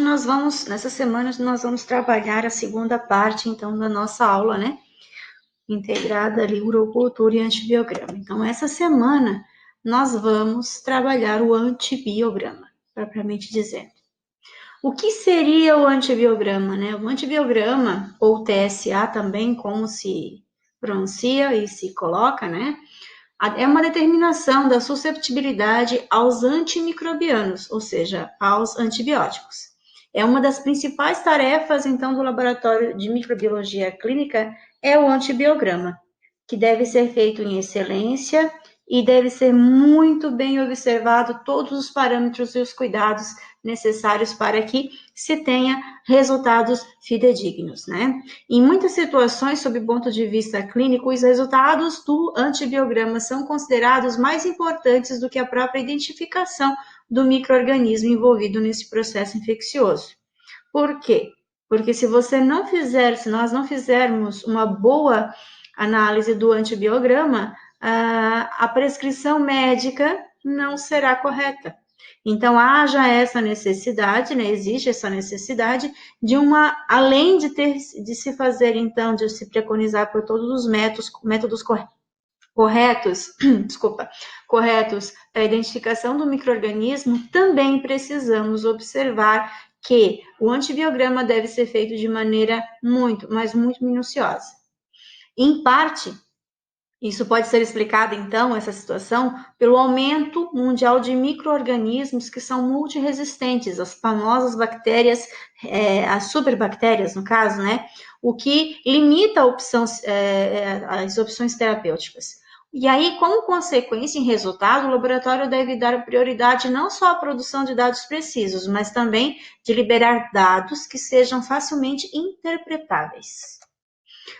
hoje nessa semana, nós vamos trabalhar a segunda parte, então, da nossa aula, né? Integrada ali, urocultura e antibiograma. Então, essa semana, nós vamos trabalhar o antibiograma, propriamente dizendo. O que seria o antibiograma, né? O antibiograma, ou TSA também, como se pronuncia e se coloca, né? É uma determinação da susceptibilidade aos antimicrobianos, ou seja, aos antibióticos. É uma das principais tarefas, então, do laboratório de microbiologia clínica, é o antibiograma, que deve ser feito em excelência e deve ser muito bem observado todos os parâmetros e os cuidados necessários para que se tenha resultados fidedignos, né? Em muitas situações, sob o ponto de vista clínico, os resultados do antibiograma são considerados mais importantes do que a própria identificação do micro-organismo envolvido nesse processo infeccioso. Por quê? Porque se nós não fizermos uma boa análise do antibiograma, a prescrição médica não será correta. Então, haja essa necessidade, né? Existe essa necessidade de além de se fazer, então, de se preconizar por todos os métodos corretos, corretos para a identificação do micro-organismo, também precisamos observar que o antibiograma deve ser feito de maneira muito minuciosa. Em parte, isso pode ser explicado, então, essa situação, pelo aumento mundial de micro-organismos que são multiresistentes, as famosas bactérias, as superbactérias, no caso, né? O que limita as opções terapêuticas. E aí, como consequência e resultado, o laboratório deve dar prioridade não só à produção de dados precisos, mas também de liberar dados que sejam facilmente interpretáveis.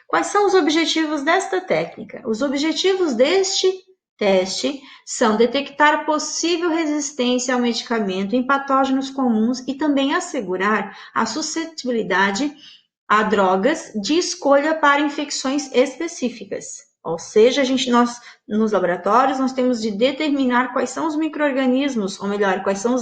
Quais são os objetivos desta técnica? Os objetivos deste teste são detectar possível resistência ao medicamento em patógenos comuns e também assegurar a suscetibilidade a drogas de escolha para infecções específicas. Ou seja, nos laboratórios, nós temos de determinar quais são os micro-organismos, ou melhor, quais são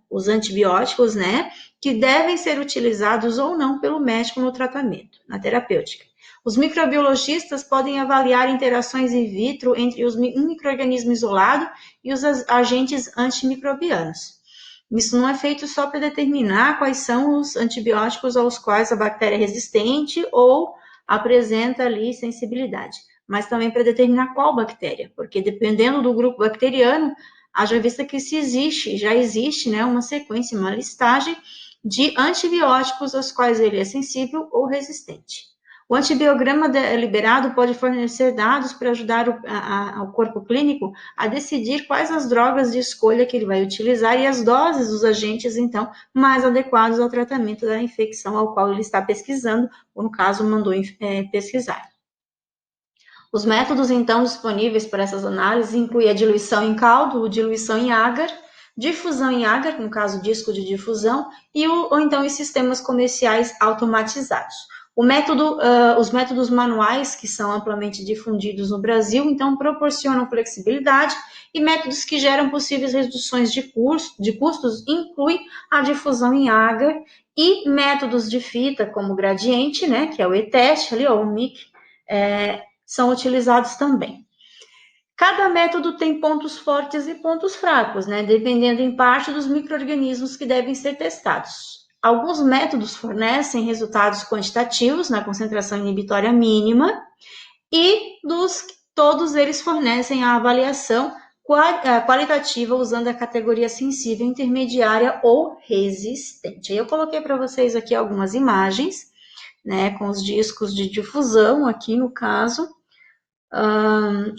os antibióticos, né, que devem ser utilizados ou não pelo médico no tratamento, na terapêutica. Os microbiologistas podem avaliar interações in vitro entre um micro-organismo isolado e os agentes antimicrobianos. Isso não é feito só para determinar quais são os antibióticos aos quais a bactéria é resistente ou apresenta ali sensibilidade, mas também para determinar qual bactéria, porque dependendo do grupo bacteriano, haja vista que já existe, né, uma sequência, uma listagem de antibióticos aos quais ele é sensível ou resistente. O antibiograma liberado pode fornecer dados para ajudar o corpo clínico a decidir quais as drogas de escolha que ele vai utilizar e as doses dos agentes, então, mais adequados ao tratamento da infecção ao qual ele está pesquisando, ou no caso, mandou pesquisar. Os métodos, então, disponíveis para essas análises incluem a diluição em caldo, diluição em agar, difusão em agar, no caso, disco de difusão, ou então os sistemas comerciais automatizados. Os métodos manuais, que são amplamente difundidos no Brasil, então proporcionam flexibilidade e métodos que geram possíveis reduções de custos incluem a difusão em agar e métodos de fita, como o gradiente, né, que é o E-teste ali, ou o MIC, são utilizados também. Cada método tem pontos fortes e pontos fracos, né, dependendo em parte dos micro-organismos que devem ser testados. Alguns métodos fornecem resultados quantitativos na concentração inibitória mínima e todos eles fornecem a avaliação qualitativa usando a categoria sensível, intermediária ou resistente. Eu coloquei para vocês aqui algumas imagens, né, com os discos de difusão aqui no caso,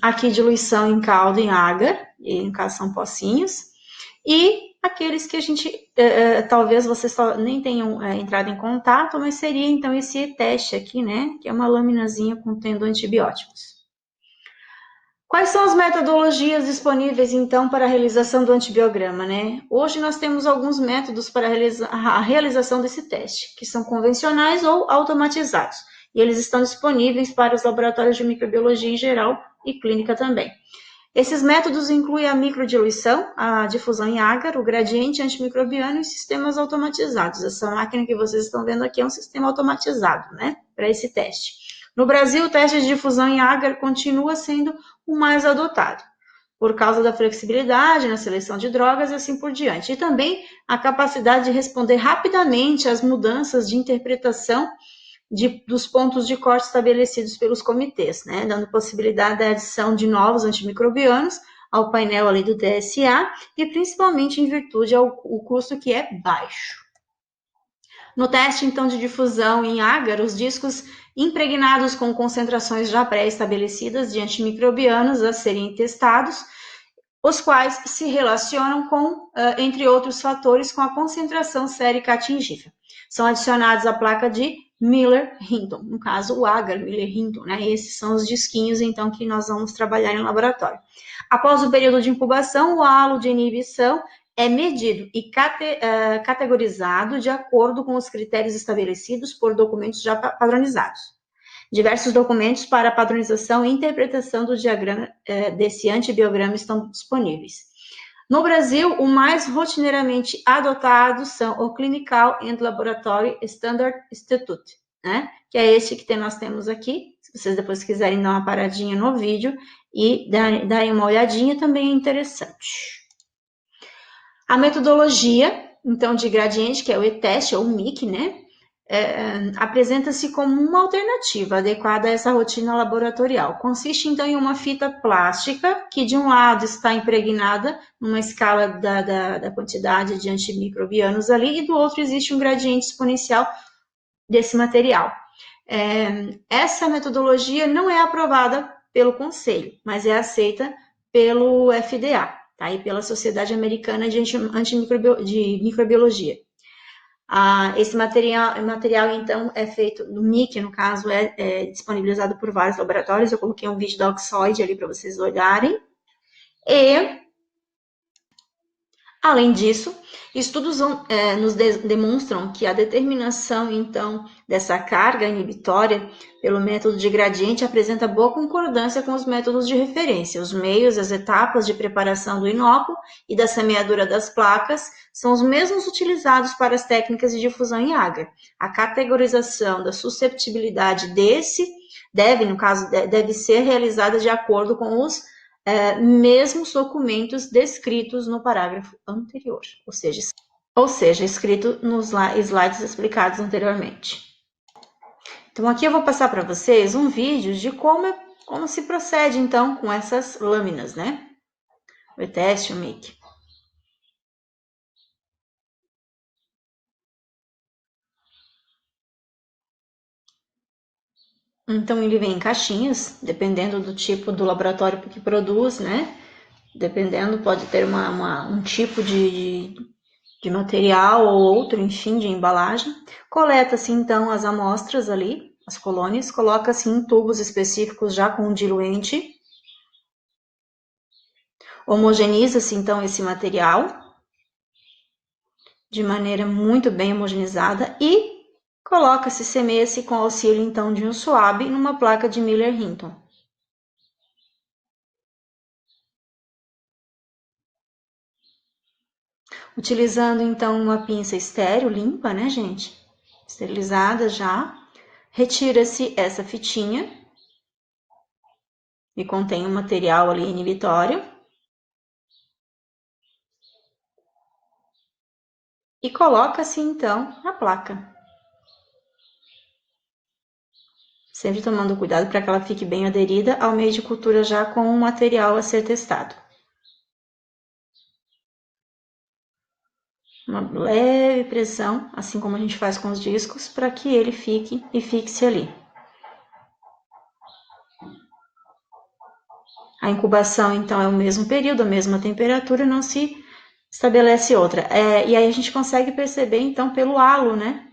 aqui diluição em caldo em agar, e no caso são pocinhos, e aqueles que a gente, talvez vocês nem tenham entrado em contato, mas seria então esse teste aqui, né, que é uma laminazinha contendo antibióticos. Quais são as metodologias disponíveis, então, para a realização do antibiograma, né? Hoje nós temos alguns métodos para a realização desse teste, que são convencionais ou automatizados, e eles estão disponíveis para os laboratórios de microbiologia em geral e clínica também. Esses métodos incluem a microdiluição, a difusão em agar, o gradiente antimicrobiano e sistemas automatizados. Essa máquina que vocês estão vendo aqui é um sistema automatizado, né, para esse teste. No Brasil, o teste de difusão em agar continua sendo o mais adotado, por causa da flexibilidade na seleção de drogas e assim por diante. E também a capacidade de responder rapidamente às mudanças de interpretação dos pontos de corte estabelecidos pelos comitês, né, dando possibilidade da adição de novos antimicrobianos ao painel ali do DSA e principalmente em virtude ao custo que é baixo. No teste, então, de difusão em agar, os discos impregnados com concentrações já pré-estabelecidas de antimicrobianos a serem testados, os quais se relacionam com, entre outros fatores, com a concentração sérica atingível. São adicionados à placa de Miller-Hinton, no caso o agar Miller-Hinton, né? Esses são os disquinhos, então, que nós vamos trabalhar em laboratório. Após o período de incubação, o halo de inibição é medido e categorizado de acordo com os critérios estabelecidos por documentos já padronizados. Diversos documentos para padronização e interpretação do diagrama desse antibiograma estão disponíveis. No Brasil, o mais rotineiramente adotado são o Clinical and Laboratory Standard Institute, né? Que é esse que nós temos aqui. Se vocês depois quiserem dar uma paradinha no vídeo e darem uma olhadinha, também é interessante. A metodologia, então, de gradiente, que é o e-teste, ou o MIC, né? Apresenta-se como uma alternativa adequada a essa rotina laboratorial. Consiste, então, em uma fita plástica que, de um lado, está impregnada numa escala da quantidade de antimicrobianos ali, e do outro existe um gradiente exponencial desse material. Essa metodologia não é aprovada pelo Conselho, mas é aceita pelo FDA, tá? E pela Sociedade Americana de Microbiologia. Esse material, então, é feito, no MIC, no caso, é disponibilizado por vários laboratórios. Eu coloquei um vídeo da Oxoid ali para vocês olharem. E, além disso, estudos nos demonstram que a determinação, então, dessa carga inibitória pelo método de gradiente apresenta boa concordância com os métodos de referência. Os meios, as etapas de preparação do inóculo e da semeadura das placas são os mesmos utilizados para as técnicas de difusão em agar. A categorização da susceptibilidade deve ser realizada de acordo com os mesmos documentos descritos no parágrafo anterior, ou seja, escrito nos slides explicados anteriormente. Então, aqui eu vou passar para vocês um vídeo de como se procede, então, com essas lâminas, né? O teste, o MIC. Então, ele vem em caixinhas, dependendo do tipo do laboratório que produz, né? Dependendo, pode ter um tipo de material ou outro, enfim, de embalagem. Coleta-se, então, as amostras ali, as colônias, coloca-se em tubos específicos já com diluente. Homogeniza-se, então, esse material de maneira muito bem homogeneizada e coloca-se, semeia-se com auxílio, então, de um swab numa placa de Miller-Hinton. Utilizando, então, uma pinça estéreo limpa, né, gente? Esterilizada já. Retira-se essa fitinha que contém o material ali inibitório. E coloca-se, então, na placa. Sempre tomando cuidado para que ela fique bem aderida ao meio de cultura já com o material a ser testado. Uma leve pressão, assim como a gente faz com os discos, para que ele fique e fixe ali. A incubação, então, é o mesmo período, a mesma temperatura, não se estabelece outra. E aí a gente consegue perceber, então, pelo halo, né?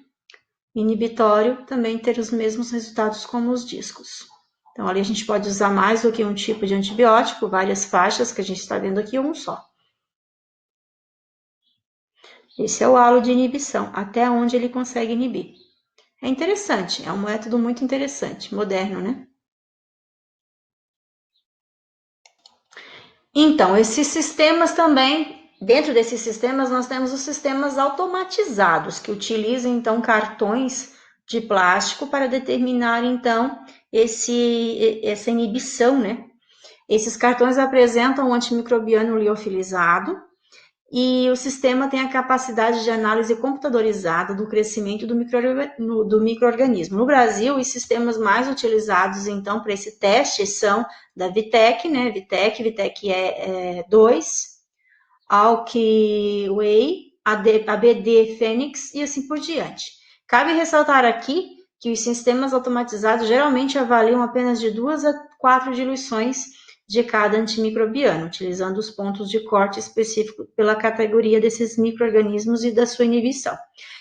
Inibitório, também ter os mesmos resultados como os discos. Então, ali a gente pode usar mais do que um tipo de antibiótico, várias faixas que a gente está vendo aqui, ou um só. Esse é o halo de inibição, até onde ele consegue inibir. É interessante, é um método muito interessante, moderno, né? Então, esses sistemas também, dentro desses sistemas, nós temos os sistemas automatizados, que utilizam, então, cartões de plástico para determinar, então, essa inibição, né? Esses cartões apresentam o antimicrobiano liofilizado, e o sistema tem a capacidade de análise computadorizada do crescimento do microorganismo. No Brasil, os sistemas mais utilizados, então, para esse teste são da Vitec, né? Vitec é 2, Alkway, ABD Fênix e assim por diante. Cabe ressaltar aqui que os sistemas automatizados geralmente avaliam apenas de 2 a 4 diluições de cada antimicrobiano, utilizando os pontos de corte específicos pela categoria desses micro-organismos e da sua inibição.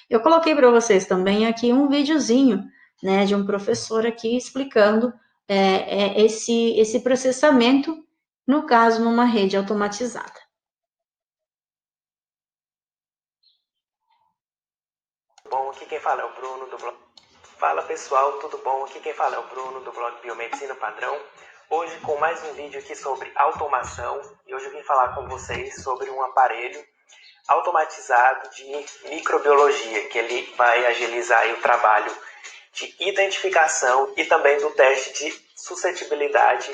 Eu coloquei para vocês também aqui um videozinho, né, de um professor aqui explicando esse processamento, no caso, numa rede automatizada. Bom, aqui quem fala é o Bruno do blog. Fala pessoal, tudo bom? Aqui quem fala é o Bruno do blog Biomedicina Padrão. Hoje com mais um vídeo aqui sobre automação e hoje eu vim falar com vocês sobre um aparelho automatizado de microbiologia que ele vai agilizar o trabalho de identificação e também do teste de suscetibilidade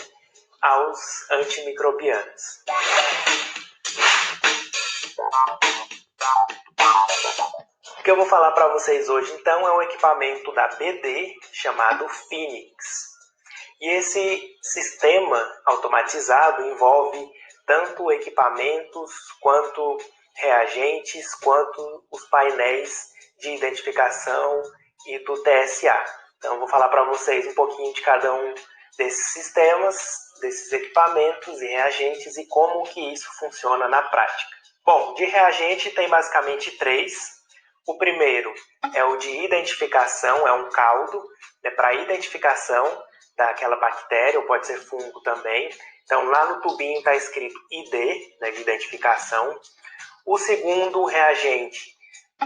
aos antimicrobianos. O que eu vou falar para vocês hoje, então, é um equipamento da BD chamado Phoenix. E esse sistema automatizado envolve tanto equipamentos, quanto reagentes, quanto os painéis de identificação e do TSA. Então, eu vou falar para vocês um pouquinho de cada um desses sistemas, desses equipamentos e reagentes e como que isso funciona na prática. Bom, de reagente tem basicamente 3. O primeiro é o de identificação, é um caldo, né, para identificação daquela bactéria, ou pode ser fungo também. Então, lá no tubinho está escrito ID, né, de identificação. O segundo reagente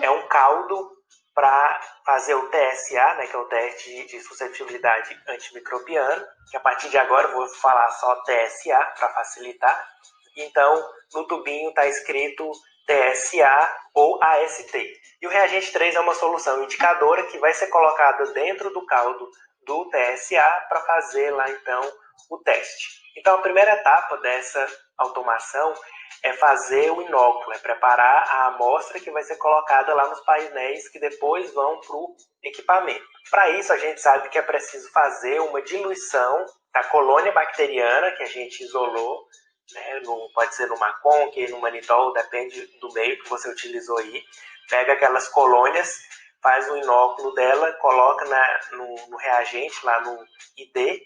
é um caldo para fazer o TSA, né, que é o teste de suscetibilidade antimicrobiana, que a partir de agora eu vou falar só TSA para facilitar. Então, no tubinho está escrito TSA ou AST. E o reagente 3 é uma solução indicadora que vai ser colocada dentro do caldo do TSA para fazer lá então o teste. Então a primeira etapa dessa automação é fazer o inóculo, é preparar a amostra que vai ser colocada lá nos painéis que depois vão para o equipamento. Para isso a gente sabe que é preciso fazer uma diluição da colônia bacteriana que a gente isolou, né, pode ser no Maconque, no Manitol, depende do meio que você utilizou aí. Pega aquelas colônias, faz o inóculo dela, coloca no reagente, lá no ID,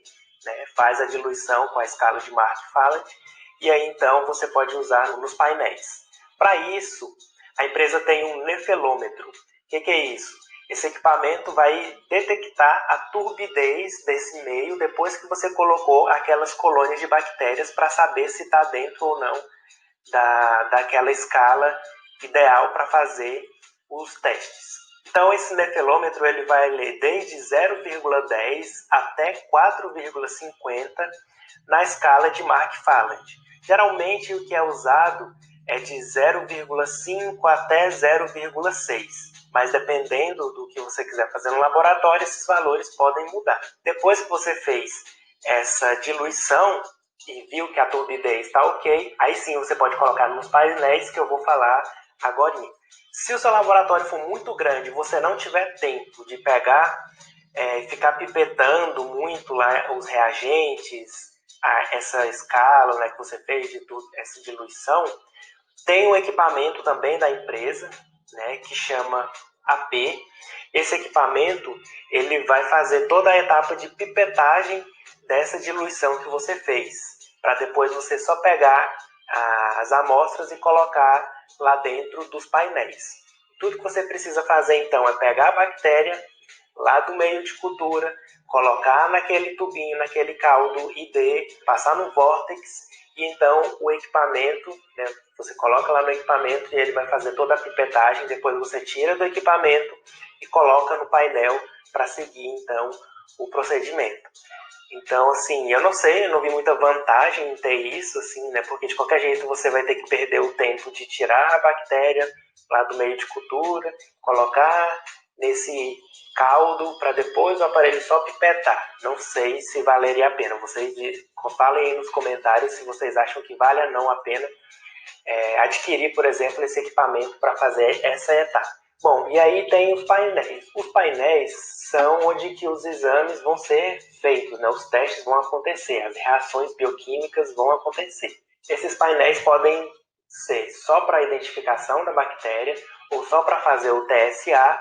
né, faz a diluição com a escala de Mark-Fallet, e aí então você pode usar nos painéis. Para isso, a empresa tem um nefelômetro. O que é isso? Esse equipamento vai detectar a turbidez desse meio depois que você colocou aquelas colônias de bactérias para saber se está dentro ou não daquela escala ideal para fazer os testes. Então esse nefelômetro ele vai ler desde 0,10 até 4,50 na escala de Mark-Fallet. Geralmente o que é usado é de 0,5 até 0,6, mas dependendo do que você quiser fazer no laboratório, esses valores podem mudar. Depois que você fez essa diluição e viu que a turbidez está ok, aí sim você pode colocar nos painéis que eu vou falar agora. Se o seu laboratório for muito grande e você não tiver tempo de pegar e ficar pipetando muito lá os reagentes, essa escala, né, que você fez de tudo, essa diluição, tem um equipamento também da empresa, né, que chama AP. Esse equipamento ele vai fazer toda a etapa de pipetagem dessa diluição que você fez, para depois você só pegar as amostras e colocar lá dentro dos painéis. Tudo que você precisa fazer então é pegar a bactéria lá do meio de cultura, colocar naquele tubinho, naquele caldo ID, passar no vórtex e então o equipamento, né, você coloca lá no equipamento e ele vai fazer toda a pipetagem, depois você tira do equipamento e coloca no painel para seguir então o procedimento. Então, assim, eu não sei, eu não vi muita vantagem em ter isso, assim, né? Porque de qualquer jeito você vai ter que perder o tempo de tirar a bactéria lá do meio de cultura, colocar nesse caldo para depois o aparelho só pipetar. Não sei se valeria a pena. Vocês falem aí nos comentários se vocês acham que vale ou não a pena adquirir, por exemplo, esse equipamento para fazer essa etapa. Bom, e aí tem os painéis. Os painéis são onde que os exames vão ser feitos, né? Os testes vão acontecer, as reações bioquímicas vão acontecer. Esses painéis podem ser só para a identificação da bactéria, ou só para fazer o TSA,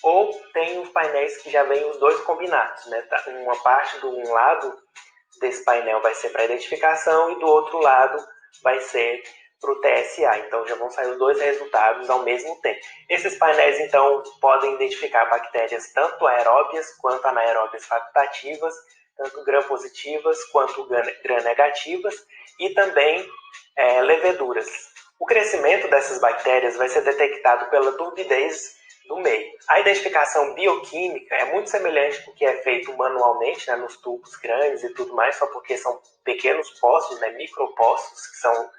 ou tem os painéis que já vêm os dois combinados, né? Uma parte de um lado desse painel vai ser para identificação e do outro lado vai ser para o TSA. Então já vão sair os dois resultados ao mesmo tempo. Esses painéis então podem identificar bactérias tanto aeróbias quanto anaeróbias facultativas, tanto gram-positivas quanto gram-negativas e também leveduras. O crescimento dessas bactérias vai ser detectado pela turbidez do meio. A identificação bioquímica é muito semelhante ao que é feito manualmente, né, nos tubos grandes e tudo mais, só porque são pequenos poços, né, micropoços, que são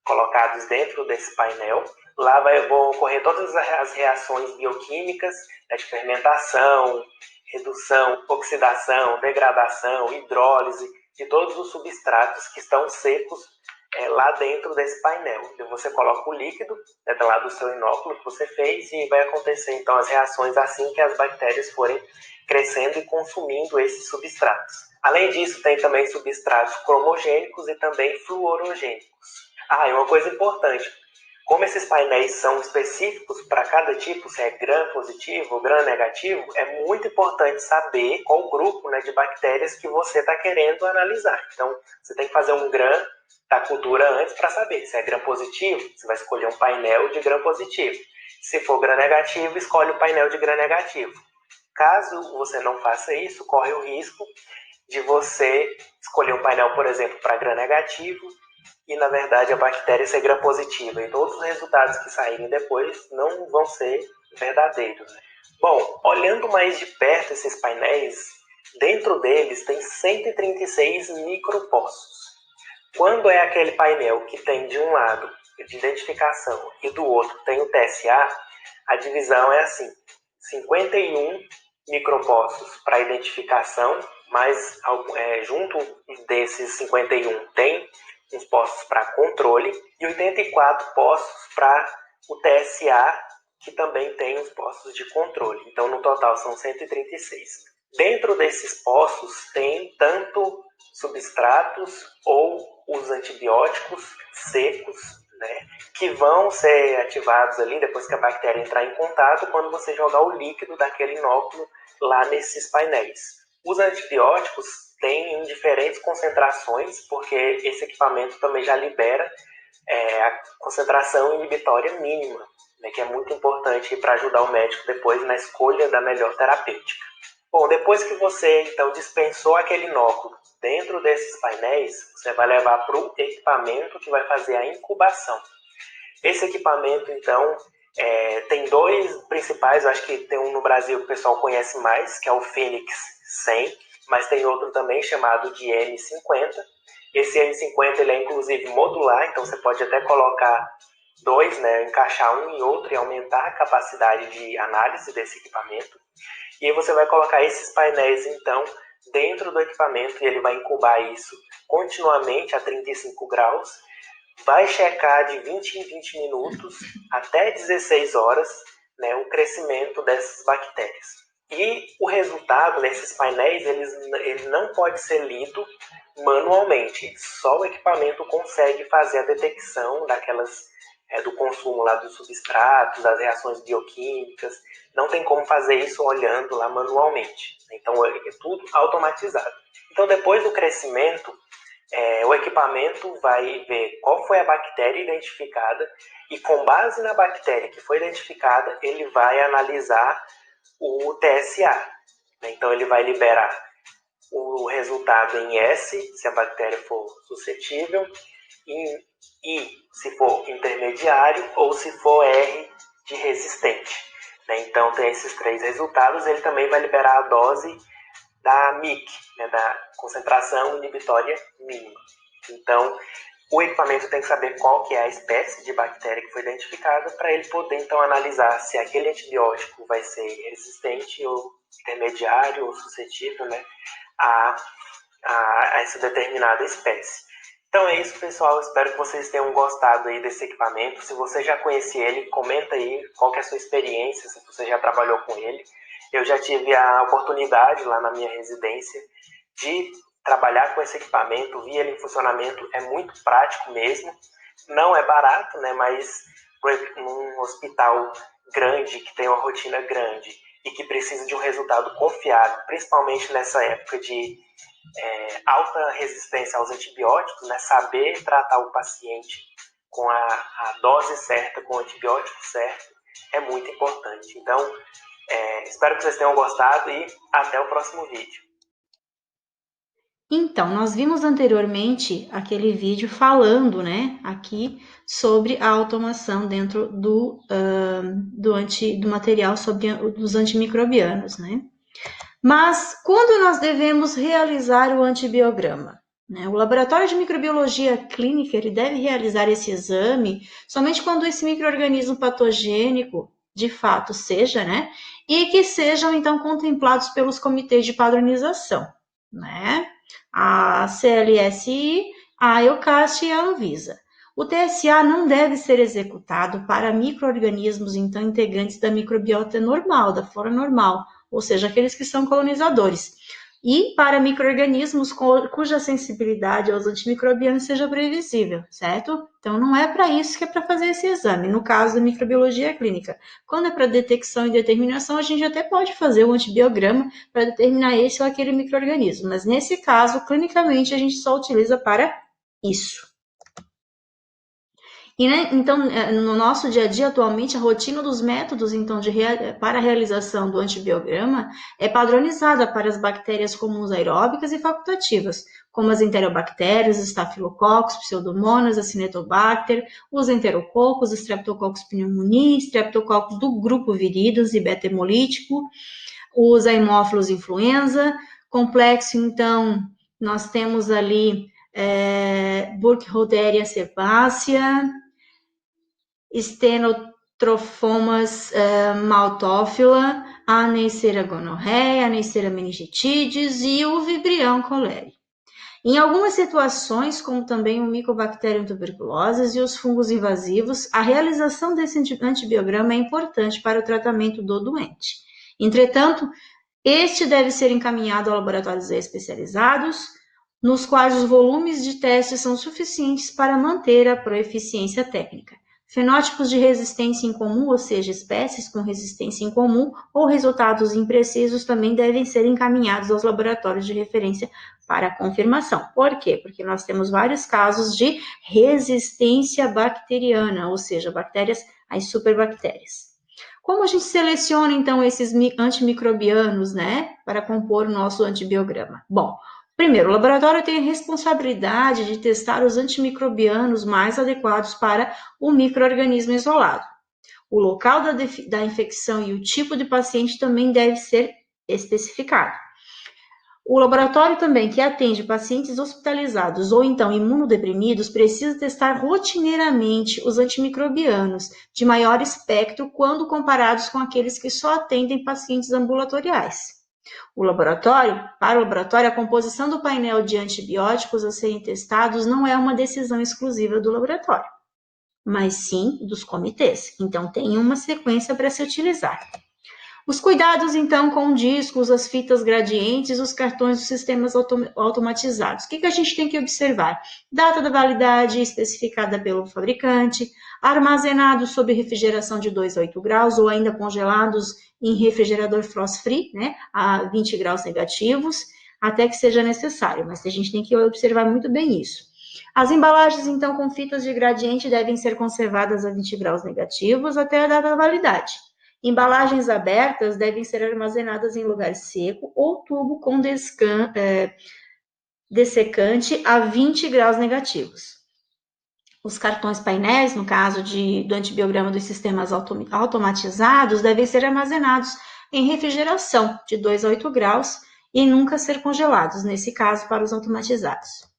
colocados dentro desse painel. Lá vão ocorrer todas as reações bioquímicas, né, de fermentação, redução, oxidação, degradação, hidrólise de todos os substratos que estão secos lá dentro desse painel. Então você coloca o líquido lá do seu inóculo que você fez e vai acontecer então as reações assim que as bactérias forem crescendo e consumindo esses substratos. Além disso, tem também substratos cromogênicos e também fluorogênicos. E uma coisa importante, como esses painéis são específicos para cada tipo, se é gram-positivo ou gram-negativo, é muito importante saber qual grupo, né, de bactérias que você está querendo analisar. Então, você tem que fazer um gram da cultura antes para saber se é gram-positivo, você vai escolher um painel de gram-positivo. Se for gram-negativo, escolhe o painel de gram-negativo. Caso você não faça isso, corre o risco de você escolher um painel, por exemplo, para gram-negativo, e na verdade a bactéria ser gram-positiva e todos os resultados que saírem depois não vão ser verdadeiros. Bom, olhando mais de perto esses painéis, dentro deles tem 136 micropoços. Quando é aquele painel que tem de um lado de identificação e do outro tem o TSA, a divisão é assim: 51 micropoços para identificação, mas junto desses 51 tem uns postos para controle e 84 postos para o TSA, que também tem os postos de controle. Então, no total, são 136. Dentro desses postos tem tanto substratos ou os antibióticos secos, né, que vão ser ativados ali depois que a bactéria entrar em contato quando você jogar o líquido daquele inóculo lá nesses painéis. Os antibióticos têm em diferentes concentrações, porque esse equipamento também já libera a concentração inibitória mínima, né, que é muito importante para ajudar o médico depois na escolha da melhor terapêutica. Bom, depois que você então dispensou aquele inóculo dentro desses painéis, você vai levar para o equipamento que vai fazer a incubação. Esse equipamento, então, tem dois principais, eu acho que tem um no Brasil que o pessoal conhece mais, que é o Phoenix 100, mas tem outro também chamado de M50. Esse M50 ele é inclusive modular, então você pode até colocar dois, né, encaixar um em outro e aumentar a capacidade de análise desse equipamento. E aí você vai colocar esses painéis, então, dentro do equipamento e ele vai incubar isso continuamente a 35 graus. Vai checar de 20 em 20 minutos até 16 horas, né, o crescimento dessas bactérias. E o resultado nesses painéis, ele não pode ser lido manualmente. Só o equipamento consegue fazer a detecção do consumo lá dos substratos, das reações bioquímicas. Não tem como fazer isso olhando lá manualmente. Então é tudo automatizado. Então depois do crescimento, o equipamento vai ver qual foi a bactéria identificada e com base na bactéria que foi identificada, ele vai analisar o TSA. Então ele vai liberar o resultado em S, se a bactéria for suscetível, em I, se for intermediário, ou se for R, de resistente. Então tem esses três resultados. Ele também vai liberar a dose da MIC, né, da concentração inibitória mínima. Então, o equipamento tem que saber qual que é a espécie de bactéria que foi identificada para ele poder, então, analisar se aquele antibiótico vai ser resistente ou intermediário ou suscetível, né, a essa determinada espécie. Então é isso, pessoal. Espero que vocês tenham gostado aí desse equipamento. Se você já conhecia ele, comenta aí qual que é a sua experiência, se você já trabalhou com ele. Eu já tive a oportunidade lá na minha residência de trabalhar com esse equipamento, vi ele em funcionamento, é muito prático mesmo. Não é barato, né, mas num hospital grande, que tem uma rotina grande e que precisa de um resultado confiável, principalmente nessa época de alta resistência aos antibióticos, né, saber tratar o paciente com a dose certa, com o antibiótico certo, é muito importante. Então, espero que vocês tenham gostado e até o próximo vídeo. Então, nós vimos anteriormente aquele vídeo falando, né, aqui sobre a automação dentro do material sobre os antimicrobianos, né? Mas quando nós devemos realizar o antibiograma? Né? O laboratório de microbiologia clínica ele deve realizar esse exame somente quando esse micro-organismo patogênico de fato seja, né? E que sejam então contemplados pelos comitês de padronização, né? A CLSI, a EUCAST e a Anvisa. O TSA não deve ser executado para micro-organismos, então, integrantes da microbiota normal, da flora normal, ou seja, aqueles que são colonizadores, e para micro-organismos cuja sensibilidade aos antimicrobianos seja previsível, certo? Então, não é para isso que é para fazer esse exame, no caso da microbiologia clínica. Quando é para detecção e determinação, a gente até pode fazer o antibiograma para determinar esse ou aquele micro-organismo, mas nesse caso, clinicamente, a gente só utiliza para isso. E, né, então, no nosso dia a dia, atualmente, a rotina dos métodos então, para a realização do antibiograma é padronizada para as bactérias comuns aeróbicas e facultativas, como as enterobactérias, estafilococcus, pseudomonas, acinetobacter, os enterococos, streptococcus pneumoniae, streptococcus do grupo viridos e beta-hemolítico, os haemófilos influenza, complexo, então, nós temos ali Burkholderia cerbácea, estenotrofomas maltófila, a Neisseria gonorreia, a Neisseria meningitidis e o Vibrião choleri. Em algumas situações, como também o Mycobacterium tuberculosis e os fungos invasivos, a realização desse antibiograma é importante para o tratamento do doente. Entretanto, este deve ser encaminhado a laboratórios especializados, nos quais os volumes de testes são suficientes para manter a proeficiência técnica. Fenótipos de resistência incomum, ou seja, espécies com resistência incomum ou resultados imprecisos também devem ser encaminhados aos laboratórios de referência para confirmação. Por quê? Porque nós temos vários casos de resistência bacteriana, ou seja, bactérias, as superbactérias. Como a gente seleciona, então, esses antimicrobianos, né, para compor o nosso antibiograma? Bom, primeiro, o laboratório tem a responsabilidade de testar os antimicrobianos mais adequados para o micro-organismo isolado. O local da infecção e o tipo de paciente também deve ser especificado. O laboratório também que atende pacientes hospitalizados ou então imunodeprimidos precisa testar rotineiramente os antimicrobianos de maior espectro quando comparados com aqueles que só atendem pacientes ambulatoriais. Para o laboratório, a composição do painel de antibióticos a serem testados não é uma decisão exclusiva do laboratório, mas sim dos comitês. Então, tem uma sequência para se utilizar. Os cuidados, então, com discos, as fitas gradientes, os cartões dos sistemas automatizados. O que a gente tem que observar? Data da validade especificada pelo fabricante, armazenados sob refrigeração de 2 a 8 graus ou ainda congelados em refrigerador frost-free, né, a 20 graus negativos, até que seja necessário, mas a gente tem que observar muito bem isso. As embalagens, então, com fitas de gradiente devem ser conservadas a 20 graus negativos até a data da validade. Embalagens abertas devem ser armazenadas em lugar seco ou tubo com dessecante a 20 graus negativos. Os cartões painéis, no caso do antibiograma dos sistemas automatizados, devem ser armazenados em refrigeração de 2 a 8 graus e nunca ser congelados, nesse caso para os automatizados.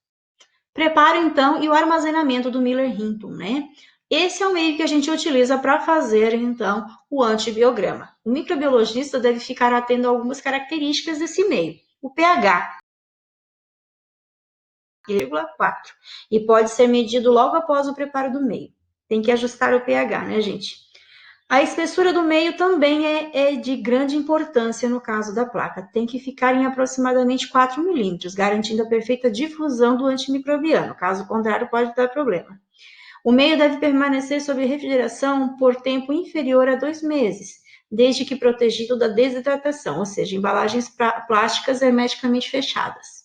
Preparo então e o armazenamento do Miller-Hinton, né? Esse é o meio que a gente utiliza para fazer, então, o antibiograma. O microbiologista deve ficar atento a algumas características desse meio. O pH, 0,4, e pode ser medido logo após o preparo do meio. Tem que ajustar o pH, né, gente? A espessura do meio também é de grande importância no caso da placa. Tem que ficar em aproximadamente 4 milímetros, garantindo a perfeita difusão do antimicrobiano. Caso contrário, pode dar problema. O meio deve permanecer sob refrigeração por tempo inferior a 2 meses, desde que protegido da desidratação, ou seja, embalagens plásticas hermeticamente fechadas.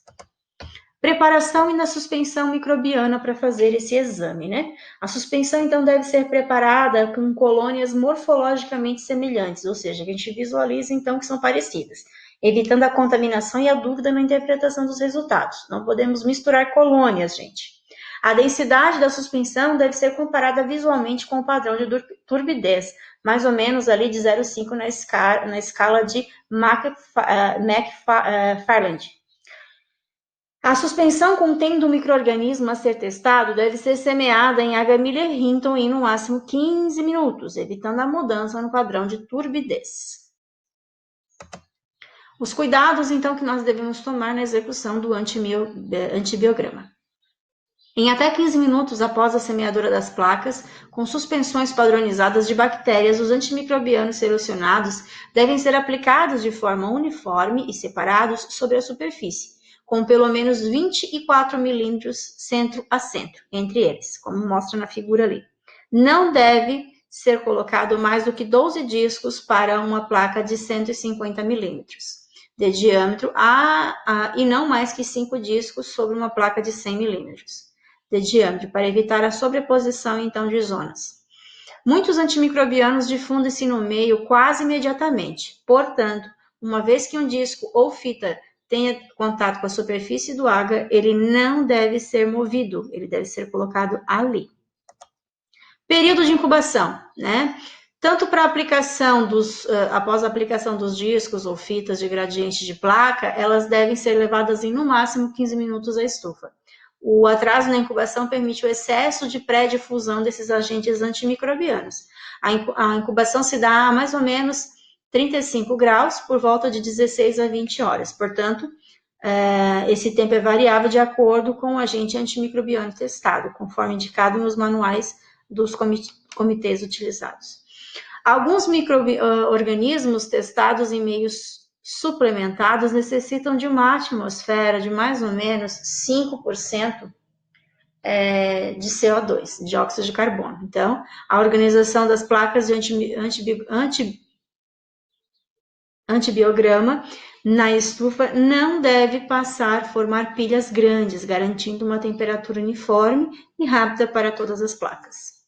Preparação e na suspensão microbiana para fazer esse exame, né? A suspensão, então, deve ser preparada com colônias morfologicamente semelhantes, ou seja, que a gente visualiza, então, que são parecidas, evitando a contaminação e a dúvida na interpretação dos resultados. Não podemos misturar colônias, gente. A densidade da suspensão deve ser comparada visualmente com o padrão de turbidez, mais ou menos ali de 0,5 na escala de McFarland. A suspensão contendo o micro-organismo a ser testado deve ser semeada em H. Miller-Hinton em no máximo 15 minutos, evitando a mudança no padrão de turbidez. Os cuidados, então, que nós devemos tomar na execução do antibiograma. Em até 15 minutos após a semeadura das placas, com suspensões padronizadas de bactérias, os antimicrobianos selecionados devem ser aplicados de forma uniforme e separados sobre a superfície, com pelo menos 24 milímetros centro a centro entre eles, como mostra na figura ali. Não deve ser colocado mais do que 12 discos para uma placa de 150 milímetros de diâmetro e não mais que 5 discos sobre uma placa de 100 milímetros de diâmetro, para evitar a sobreposição, então, de zonas. Muitos antimicrobianos difundem-se no meio quase imediatamente. Portanto, uma vez que um disco ou fita tenha contato com a superfície do agar, ele não deve ser movido, ele deve ser colocado ali. Período de incubação, né? Tanto para aplicação após a aplicação dos discos ou fitas de gradiente de placa, elas devem ser levadas em no máximo 15 minutos à estufa. O atraso na incubação permite o excesso de pré-difusão desses agentes antimicrobianos. A incubação se dá a mais ou menos 35 graus por volta de 16 a 20 horas. Portanto, esse tempo é variável de acordo com o agente antimicrobiano testado, conforme indicado nos manuais dos comitês utilizados. Alguns micro-organismos testados em meios suplementados necessitam de uma atmosfera de mais ou menos 5% de CO2, dióxido de carbono. Então, a organização das placas de antibiograma na estufa não deve formar pilhas grandes, garantindo uma temperatura uniforme e rápida para todas as placas.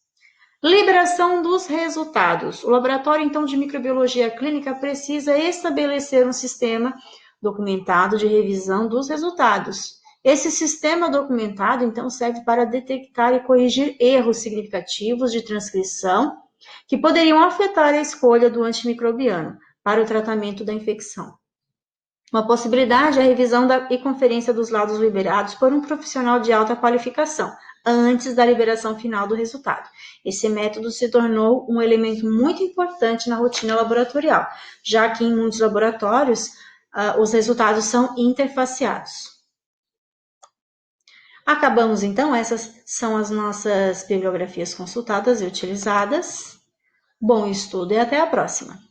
Liberação dos resultados. O laboratório, então, de microbiologia clínica precisa estabelecer um sistema documentado de revisão dos resultados. Esse sistema documentado, então, serve para detectar e corrigir erros significativos de transcrição que poderiam afetar a escolha do antimicrobiano para o tratamento da infecção. Uma possibilidade é a revisão e conferência dos laudos liberados por um profissional de alta qualificação, antes da liberação final do resultado. Esse método se tornou um elemento muito importante na rotina laboratorial, já que em muitos laboratórios os resultados são interfaceados. Acabamos então, essas são as nossas bibliografias consultadas e utilizadas. Bom estudo e até a próxima!